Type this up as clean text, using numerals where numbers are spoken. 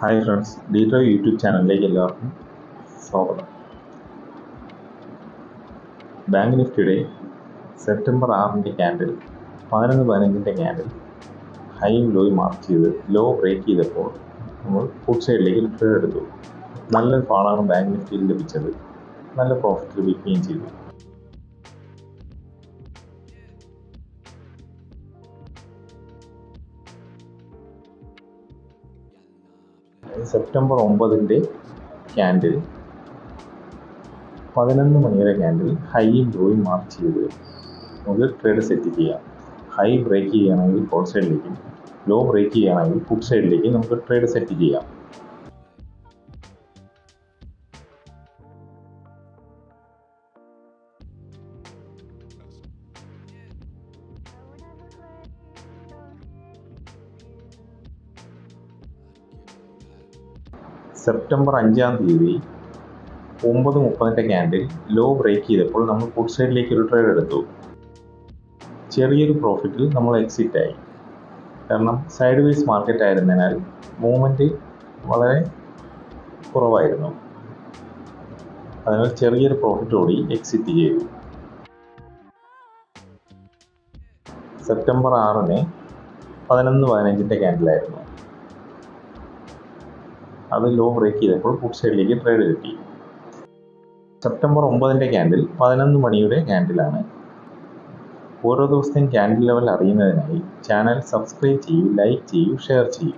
Hi friends, ഡീറ്റോ YouTube ചാനലിലേക്ക് എല്ലാവർക്കും സ്വാഗതം. ബാങ്ക് നിഫ്റ്റിയുടെ സെപ്റ്റംബർ 6 ക്യാൻഡിൽ 11-15 ക്യാൻഡിൽ ഹൈയും ലോയും മാർക്ക് ചെയ്ത് ലോ ബ്രേക്ക് ചെയ്തപ്പോൾ നമ്മൾ ഫുഡ് സൈഡിലേക്ക് ട്രേഡ് എടുത്തു. നല്ലൊരു ഫാളാണ് ബാങ്ക് നിഫ്റ്റിയിൽ ലഭിച്ചത്. നല്ല പ്രോഫിറ്റ് ലഭിക്കുകയും ചെയ്തു. സെപ്റ്റംബർ 9 ക്യാൻഡിൽ 11 മണിയുടെ ക്യാൻഡിൽ ഹൈയും ലോയും മാർക്ക് ചെയ്ത് നമുക്ക് ട്രേഡ് സെറ്റ് ചെയ്യാം. ഹൈ ബ്രേക്ക് ചെയ്യുകയാണെങ്കിൽ കോൾ സൈഡിലേക്കും, ലോ ബ്രേക്ക് ചെയ്യുകയാണെങ്കിൽ പുട്ട് സൈഡിലേക്കും നമുക്ക് ട്രേഡ് സെറ്റ് ചെയ്യാം. സെപ്റ്റംബർ 5 9:30 ക്യാൻഡിൽ ലോ ബ്രേക്ക് ചെയ്തപ്പോൾ നമ്മൾ പുട്ട് സൈഡിലേക്ക് ഒരു ട്രേഡ് എടുത്തു. ചെറിയൊരു പ്രോഫിറ്റിൽ നമ്മൾ എക്സിറ്റ് ആയി. കാരണം സൈഡ് വേസ് മാർക്കറ്റ് ആയിരുന്നതിനാൽ മൂവ്മെൻറ്റ് വളരെ കുറവായിരുന്നു. അതിനാൽ ചെറിയൊരു പ്രോഫിറ്റോടി എക്സിറ്റ് ചെയ്തു. സെപ്റ്റംബർ 6 11-15 ക്യാൻഡിലായിരുന്നു. അത് ലോ ബ്രേക്ക് ചെയ്തപ്പോൾ പുട്ട് സൈഡിലേക്ക് ട്രേഡ് കിട്ടി. സെപ്റ്റംബർ 9 ക്യാൻഡിൽ 11 മണിയുടെ ക്യാൻഡിലാണ്. ഓരോ ദിവസത്തെയും ക്യാൻഡിൽ ലെവൽ അറിയുന്നതിനായി ചാനൽ സബ്സ്ക്രൈബ് ചെയ്യൂ, ലൈക്ക് ചെയ്യൂ, ഷെയർ ചെയ്യൂ.